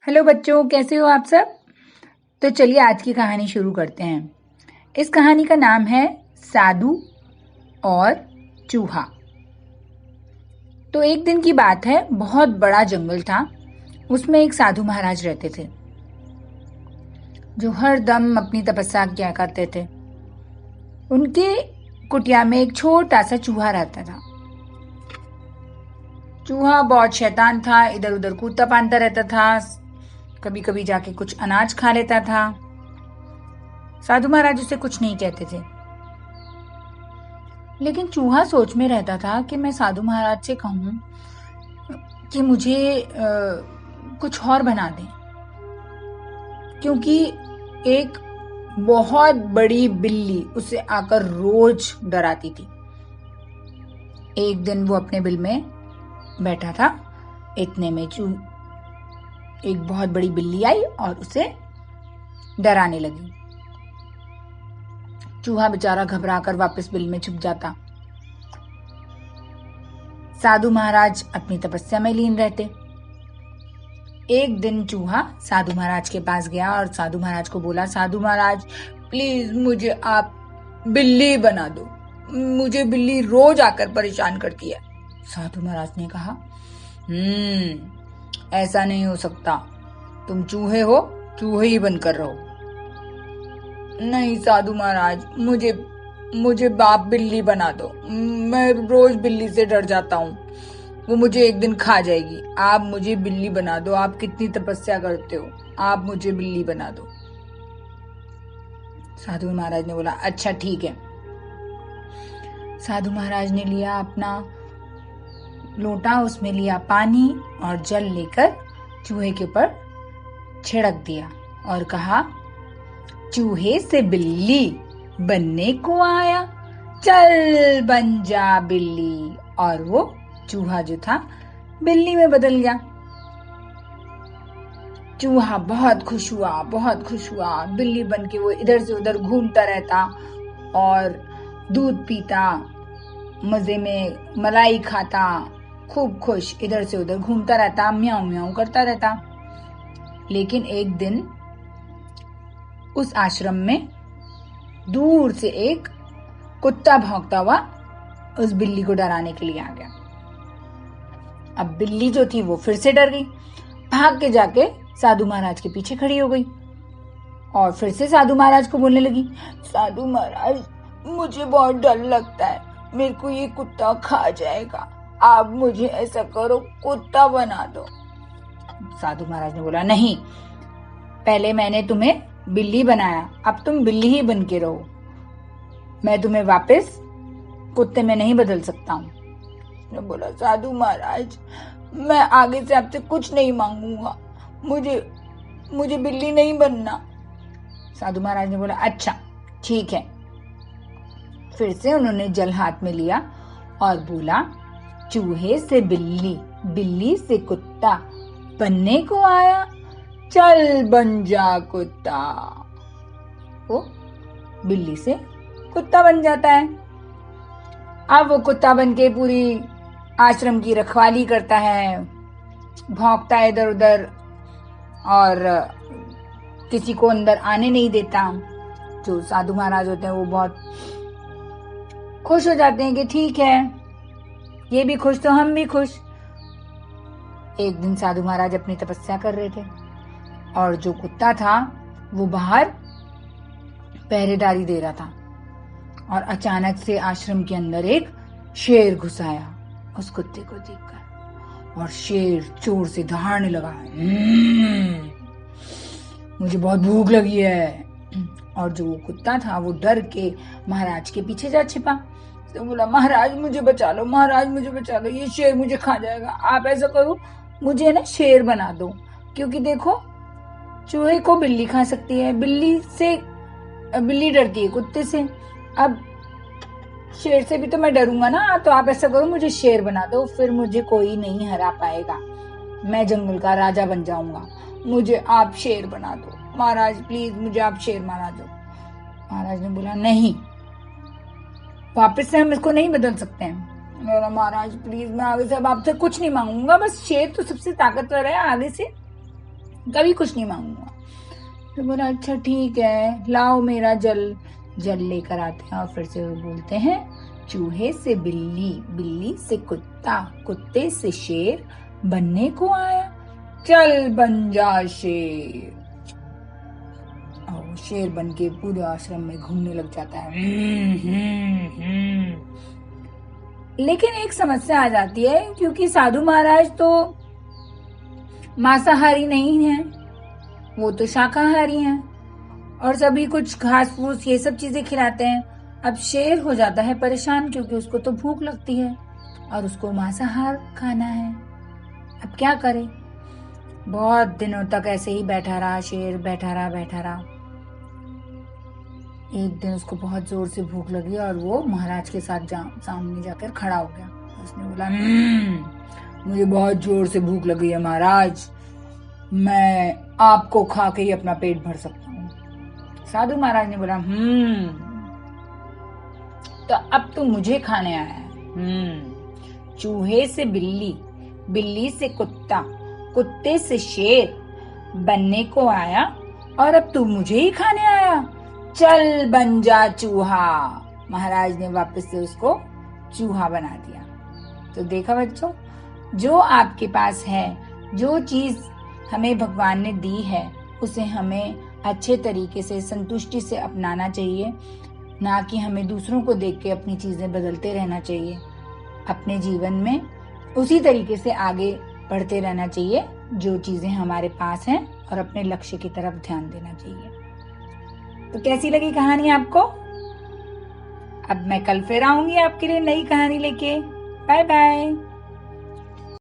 Hello बच्चों, कैसे हो आप सब। तो चलिए आज की कहानी शुरू करते हैं। इस कहानी का नाम है साधु और चूहा। तो एक दिन की बात है, बहुत बड़ा जंगल था। उसमें एक साधु महाराज रहते थे जो हर दम अपनी तपस्या किया करते थे। उनके कुटिया में एक छोटा सा चूहा रहता था। चूहा बहुत शैतान था, इधर उधर कूदता फांदता रहता था, कभी कभी जाके कुछ अनाज खा लेता था। साधु महाराज उसे कुछ नहीं कहते थे, लेकिन चूहा सोच में रहता था कि मैं साधु महाराज से कहूं कि मुझे कुछ और बना दें, क्योंकि एक बहुत बड़ी बिल्ली उसे आकर रोज डराती थी। एक दिन वो अपने बिल में बैठा था, इतने में एक बहुत बड़ी बिल्ली आई और उसे डराने लगी। चूहा बेचारा घबराकर वापस बिल में छुप जाता। साधु महाराज अपनी तपस्या में लीन रहते। एक दिन चूहा साधु महाराज के पास गया और साधु महाराज को बोला, साधु महाराज प्लीज मुझे आप बिल्ली बना दो, मुझे बिल्ली रोज आकर परेशान करती है। साधु महाराज ने कहा, ऐसा नहीं हो सकता, तुम चूहे हो, चूहे ही बनकर रहो। नहीं साधु महाराज, मुझे बाप बिल्ली बना दो, मैं रोज बिल्ली से डर जाता हूँ, वो मुझे एक दिन खा जाएगी। आप मुझे बिल्ली बना दो, आप कितनी तपस्या करते हो, आप मुझे बिल्ली बना दो। साधु महाराज ने बोला, अच्छा ठीक है। साधु महाराज ने लिया अपना लोटा, उसमें लिया पानी और जल लेकर चूहे के ऊपर छिड़क दिया और कहा, चूहे से बिल्ली बनने को आया, चल बन जा बिल्ली। और वो चूहा जो था बिल्ली में बदल गया। चूहा बहुत खुश हुआ। बिल्ली बन के वो इधर से उधर घूमता रहता और दूध पीता, मजे में मलाई खाता, खूब खुश इधर से उधर घूमता रहता, म्याऊं म्याऊं करता रहता। लेकिन एक दिन उस आश्रम में दूर से एक कुत्ता भौंकता हुआ उस बिल्ली को डराने के लिए आ गया। अब बिल्ली जो थी वो फिर से डर गई, भाग के जाके साधु महाराज के पीछे खड़ी हो गई और फिर से साधु महाराज को बोलने लगी, साधु महाराज मुझे बहुत डर लगता है, मेरे को ये कुत्ता खा जाएगा, आप मुझे ऐसा करो कुत्ता बना दो। साधु महाराज ने बोला, नहीं, पहले मैंने तुम्हें बिल्ली बनाया, अब तुम बिल्ली ही बन के रहो, मैं तुम्हें वापस कुत्ते में नहीं बदल सकता हूँ। उसने बोला, साधु महाराज मैं आगे से आपसे कुछ नहीं मांगूंगा, मुझे बिल्ली नहीं बनना। साधु महाराज ने बोला, अच्छा ठीक है। फिर से उन्होंने जल हाथ में लिया और बोला, चूहे से बिल्ली, बिल्ली से कुत्ता बनने को आया, चल बन जा कुत्ता। वो बिल्ली से कुत्ता बन जाता है। अब वो कुत्ता बन के पूरी आश्रम की रखवाली करता है, भौंकता है इधर उधर और किसी को अंदर आने नहीं देता। जो साधु महाराज होते हैं वो बहुत खुश हो जाते हैं कि ठीक है, ये भी खुश तो हम भी खुश। एक दिन साधु महाराज अपनी तपस्या कर रहे थे और जो कुत्ता था वो बाहर पहरेदारी दे रहा था और अचानक से आश्रम के अंदर एक शेर घुस आया उस कुत्ते को देखकर और शेर जोर से दहाड़ने लगा, मुझे बहुत भूख लगी है। और जो कुत्ता था वो डर के महाराज के पीछे जा छिपा। तो बोला, महाराज मुझे बचा लो, महाराज मुझे बचा लो, ये शेर मुझे खा जाएगा, आप ऐसा करो मुझे ना शेर बना दो, क्योंकि देखो चूहे को बिल्ली खा सकती है, बिल्ली डरती है कुत्ते से, अब शेर से भी तो मैं डरूंगा ना, तो आप ऐसा करो मुझे शेर बना दो, फिर मुझे कोई नहीं हरा पाएगा, मैं जंगल का राजा बन जाऊंगा, मुझे आप शेर बना दो, महाराज प्लीज मुझे आप शेर बना दो। महाराज ने बोला, नहीं, वापस से हम इसको नहीं बदल सकते हैं। महाराज प्लीज मैं आगे से अब आपसे कुछ नहीं मांगूंगा, बस शेर तो सबसे ताकतवर है, आगे से कभी कुछ नहीं मांगूंगा। फिर बोला अच्छा ठीक है, लाओ मेरा जल। जल लेकर आते हैं और फिर से वो बोलते हैं, चूहे से बिल्ली, बिल्ली से कुत्ता, कुत्ते से शेर बनने को आया, चल बन जा शेर। और वो शेर बन के पूरे आश्रम में घूमने लग जाता है। लेकिन एक समस्या आ जाती है, क्योंकि साधु महाराज तो मांसाहारी नहीं है, वो तो शाकाहारी हैं और सभी कुछ घास फूस ये सब चीजें खिलाते हैं। अब शेर हो जाता है परेशान, क्योंकि उसको तो भूख लगती है और उसको मांसाहार खाना है। अब क्या करे? बहुत दिनों तक ऐसे ही बैठा रहा शेर, बैठा रहा। एक दिन उसको बहुत जोर से भूख लगी और वो महाराज के साथ सामने जाकर खड़ा हो गया। उसने बोला, मुझे बहुत जोर से भूख लगी है महाराज, मैं आपको खा के ही अपना पेट भर सकता हूँ। साधु महाराज ने बोला, तो अब तू मुझे खाने आया है। चूहे से बिल्ली, बिल्ली से कुत्ता, कुत्ते से शेर बनने को आया और अब तू मुझे ही खाने आया, चल बन जा चूहा। महाराज ने वापस से उसको चूहा बना दिया। तो देखा बच्चों, जो आपके पास है, जो चीज हमें भगवान ने दी है, उसे हमें अच्छे तरीके से संतुष्टि से अपनाना चाहिए, ना कि हमें दूसरों को देख के अपनी चीजें बदलते रहना चाहिए। अपने जीवन में उसी तरीके से आगे बढ़ते रहना चाहिए जो चीजें हमारे पास हैं, और अपने लक्ष्य की तरफ ध्यान देना चाहिए। तो कैसी लगी कहानी आपको? अब मैं कल फिर आऊंगी आपके लिए नई कहानी लेके। Bye bye.